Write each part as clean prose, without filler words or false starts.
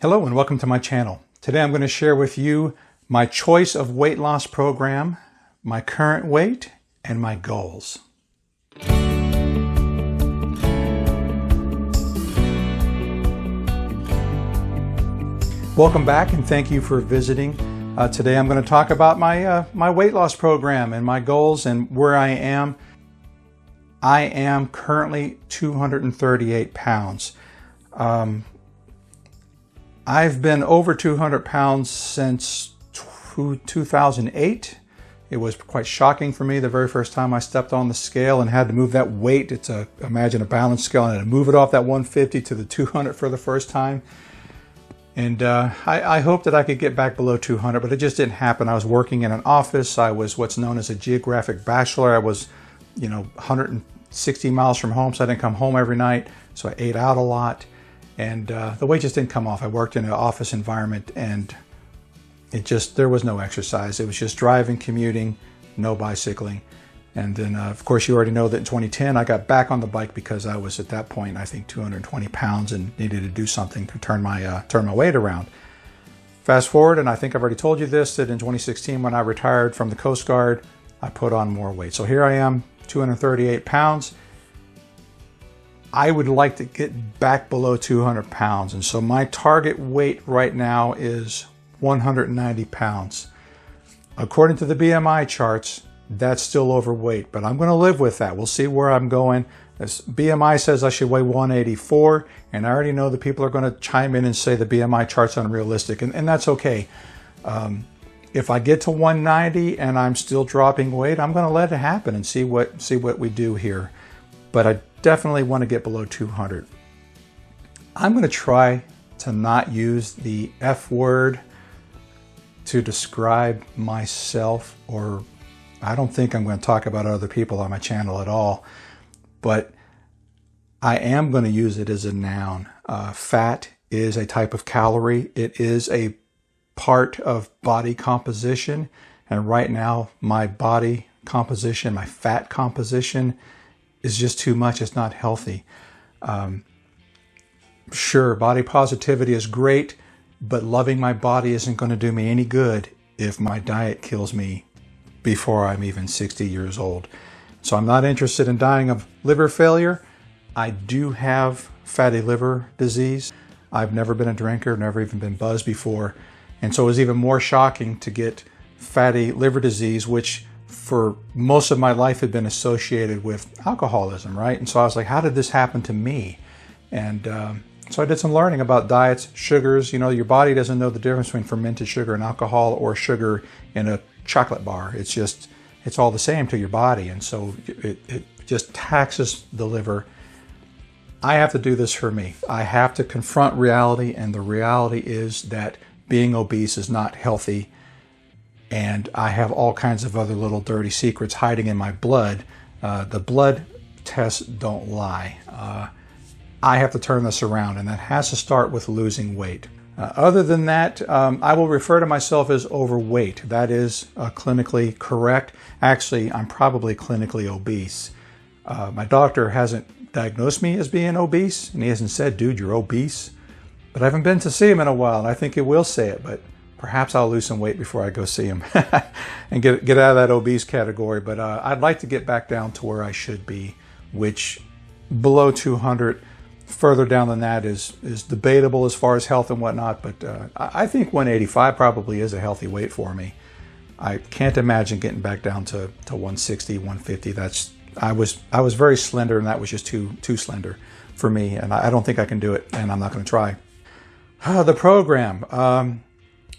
Hello and welcome to my channel. Today I'm going to share with you my choice of weight loss program, my current weight, and my goals. Welcome back and thank you for visiting. Today I'm going to talk about my weight loss program and my goals and where I am. I am currently 238 pounds. I've been over 200 pounds since 2008. It was quite shocking for me the very first time I stepped on the scale and had to move that weight. Imagine a balance scale and I had to move it off that 150 to the 200 for the first time. And I hoped that I could get back below 200, but it just didn't happen. I was working in an office. I was what's known as a geographic bachelor. I was, 160 miles from home, so I didn't come home every night. So I ate out a lot, and the weight just didn't come off. I worked in an office environment, and there was no exercise. It was just driving, commuting, no bicycling. And then, of course, you already know that in 2010, I got back on the bike because I was at that point, I think, 220 pounds and needed to do something to turn my weight around. Fast forward, and I think I've already told you this, that in 2016, when I retired from the Coast Guard, I put on more weight. So here I am, 238 pounds. I would like to get back below 200 pounds. And so my target weight right now is 190 pounds. According to the BMI charts, that's still overweight, but I'm going to live with that. We'll see where I'm going. This BMI says I should weigh 184, and I already know that people are going to chime in and say the BMI chart's unrealistic, and that's okay. If I get to 190 and I'm still dropping weight, I'm going to let it happen and see what we do here. But I definitely want to get below 200. I'm going to try to not use the F word to describe myself, or I don't think I'm going to talk about other people on my channel at all, but I am going to use it as a noun. Fat is a type of calorie. It is a part of body composition, and right now my body composition, my fat composition, is just too much. It's not healthy. Sure, body positivity is great, but loving my body isn't going to do me any good if my diet kills me before I'm even 60 years old. So I'm not interested in dying of liver failure. I do have fatty liver disease. I've never been a drinker, never even been buzzed before. And so it was even more shocking to get fatty liver disease, which for most of my life had been associated with alcoholism, right? And so I was like, how did this happen to me? And so I did some learning about diets, sugars. Your body doesn't know the difference between fermented sugar and alcohol or sugar in a chocolate bar. It's all the same to your body. And so it just taxes the liver. I have to do this for me. I have to confront reality, and the reality is that being obese is not healthy. And I have all kinds of other little dirty secrets hiding in my blood. The blood tests don't lie. I have to turn this around, and that has to start with losing weight. Other than that, I will refer to myself as overweight. That is clinically correct. Actually, I'm probably clinically obese. My doctor hasn't diagnosed me as being obese, and he hasn't said, dude, you're obese. But I haven't been to see him in a while, and I think he will say it, but perhaps I'll lose some weight before I go see him and get out of that obese category. But I'd like to get back down to where I should be, which below 200. Further down than that is debatable as far as health and whatnot, but I think 185 probably is a healthy weight for me. I can't imagine getting back down to 160, 150. I was very slender, and that was just too slender for me, and I don't think I can do it, and I'm not going to try. The program.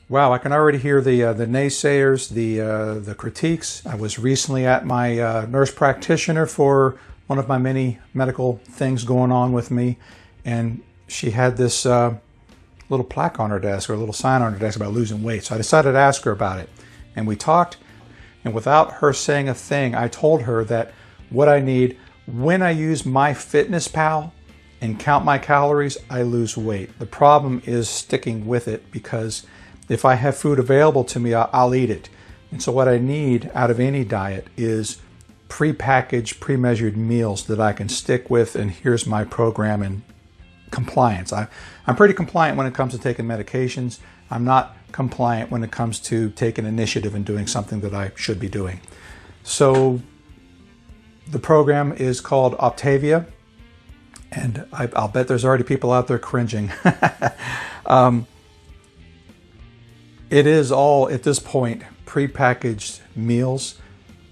Wow, I can already hear the naysayers, the critiques. I was recently at my nurse practitioner for one of my many medical things going on with me, and she had this little plaque on her desk, or a little sign on her desk about losing weight. So I decided to ask her about it, and we talked, and without her saying a thing, I told her that what I need, when I use MyFitnessPal and count my calories, I lose weight. The problem is sticking with it, because if I have food available to me, I'll eat it. And so what I need out of any diet is pre-packaged, pre-measured meals that I can stick with, and here's my program, and compliance. I'm pretty compliant when it comes to taking medications. I'm not compliant when it comes to taking initiative and doing something that I should be doing. So the program is called OPTAVIA, and I'll bet there's already people out there cringing. It is all, at this point, prepackaged meals,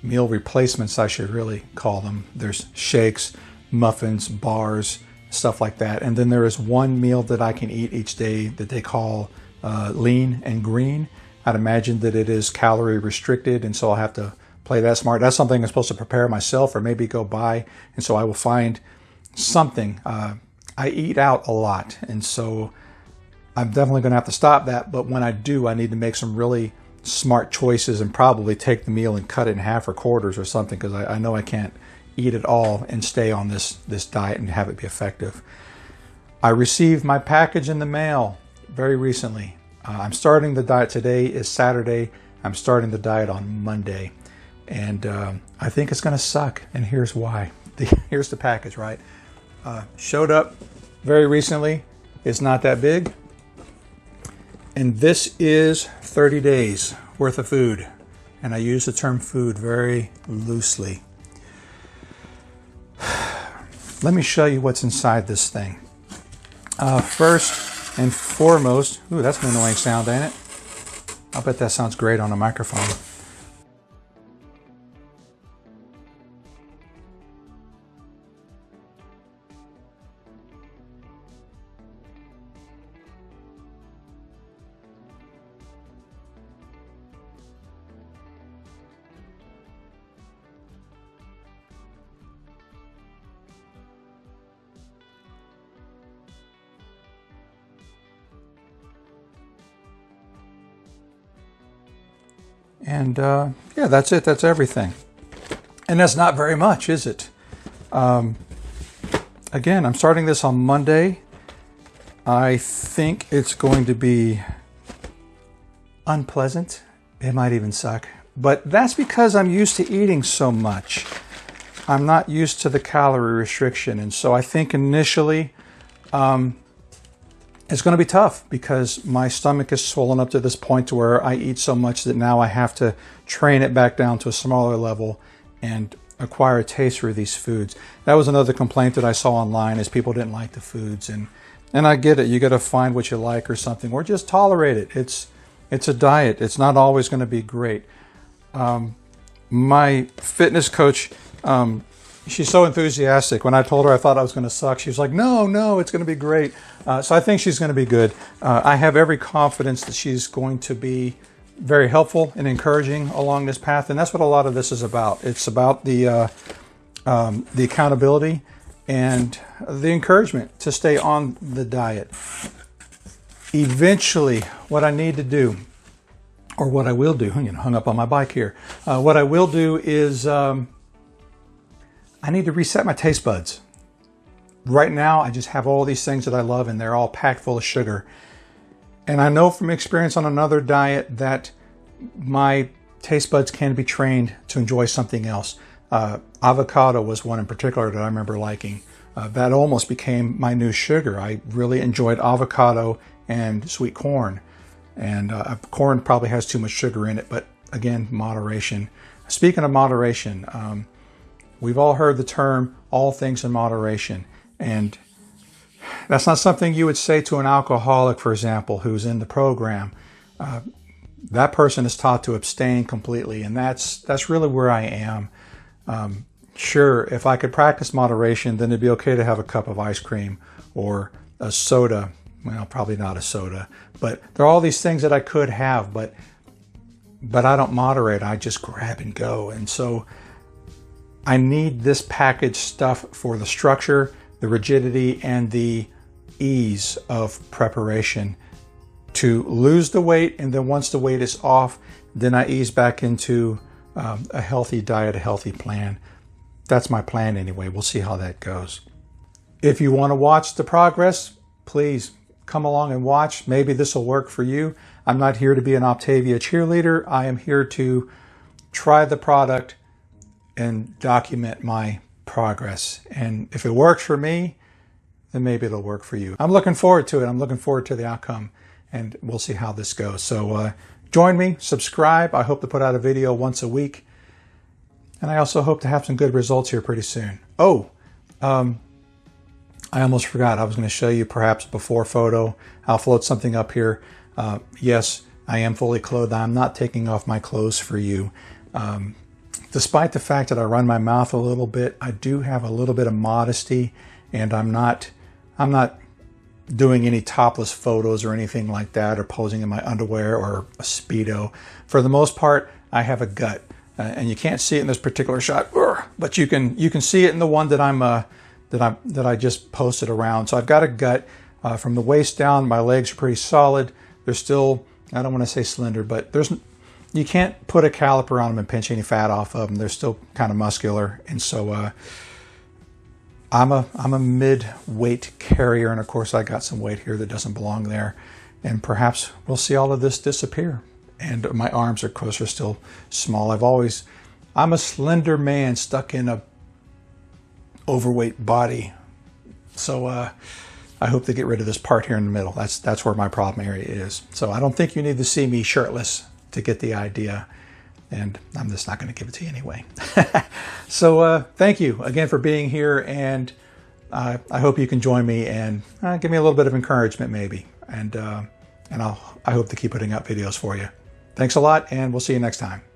meal replacements I should really call them. There's shakes, muffins, bars, stuff like that. And then there is one meal that I can eat each day that they call lean and green. I'd imagine that it is calorie restricted, and so I'll have to play that smart. That's something I'm supposed to prepare myself or maybe go buy. And so I will find something. I eat out a lot, and so I'm definitely going to have to stop that. But when I do, I need to make some really smart choices and probably take the meal and cut it in half or quarters or something, because I know I can't eat it all and stay on this diet and have it be effective. I received my package in the mail very recently. I'm starting the diet. Today is Saturday. I'm starting the diet on Monday. And I think it's going to suck. And here's why. Here's the package, right? Showed up very recently. It's not that big. And this is 30 days worth of food. And I use the term food very loosely. Let me show you what's inside this thing. First and foremost, ooh, that's an annoying sound, ain't it? I'll bet that sounds great on a microphone. And yeah, that's it. That's everything. And that's not very much, is it? Again, I'm starting this on Monday. I think it's going to be unpleasant. It might even suck. But that's because I'm used to eating so much. I'm not used to the calorie restriction. And so I think initially it's going to be tough, because my stomach is swollen up to this point to where I eat so much that now I have to train it back down to a smaller level and acquire a taste for these foods. That was another complaint that I saw online, is people didn't like the foods. And I get it. You got to find what you like or something, or just tolerate it. It's a diet. It's not always going to be great. My fitness coach, she's so enthusiastic. When I told her I thought I was going to suck, she was like, no, it's going to be great. So I think she's going to be good. I have every confidence that she's going to be very helpful and encouraging along this path. And that's what a lot of this is about. It's about the accountability and the encouragement to stay on the diet. Eventually, what I need to do, or what I will do, hung up on my bike here. What I will do is I need to reset my taste buds. Right now, I just have all these things that I love, and they're all packed full of sugar. And I know from experience on another diet that my taste buds can be trained to enjoy something else. Avocado was one in particular that I remember liking. That almost became my new sugar. I really enjoyed avocado and sweet corn. And corn probably has too much sugar in it, but again, moderation. Speaking of moderation, we've all heard the term, all things in moderation. And that's not something you would say to an alcoholic, for example, who's in the program. That person is taught to abstain completely, and that's really where I am. Sure, if I could practice moderation, then it'd be okay to have a cup of ice cream or a soda. Well, probably not a soda, but there are all these things that I could have, but I don't moderate. I just grab and go. And so I need this packaged stuff for the structure, the rigidity, and the ease of preparation to lose the weight. And then once the weight is off, then I ease back into a healthy diet, a healthy plan. That's my plan anyway. We'll see how that goes. If you want to watch the progress, please come along and watch. Maybe this will work for you. I'm not here to be an OPTAVIA cheerleader. I am here to try the product and document my progress. And if it works for me, then maybe it'll work for you. I'm looking forward to it. I'm looking forward to the outcome, and we'll see how this goes. So join me, subscribe. I hope to put out a video once a week. And I also hope to have some good results here pretty soon. Oh, I almost forgot. I was going to show you perhaps before photo. I'll float something up here. Yes, I am fully clothed. I'm not taking off my clothes for you. Despite the fact that I run my mouth a little bit, I do have a little bit of modesty, and I'm not doing any topless photos or anything like that, or posing in my underwear or a Speedo. For the most part, I have a gut. And you can't see it in this particular shot, but you can see it in the one that I just posted around. So I've got a gut from the waist down. My legs are pretty solid. They're still, I don't want to say slender, but you can't put a caliper on them and pinch any fat off of them. They're still kind of muscular, and so I'm a mid-weight carrier, and of course I got some weight here that doesn't belong there, and perhaps we'll see all of this disappear. And my arms, of course, are still small. I'm a slender man stuck in a overweight body. So I hope to get rid of this part here in the middle. That's where my problem area is. So I don't think you need to see me shirtless to get the idea. And I'm just not going to give it to you anyway. So thank you again for being here. And I hope you can join me and give me a little bit of encouragement maybe. And I hope to keep putting out videos for you. Thanks a lot, and we'll see you next time.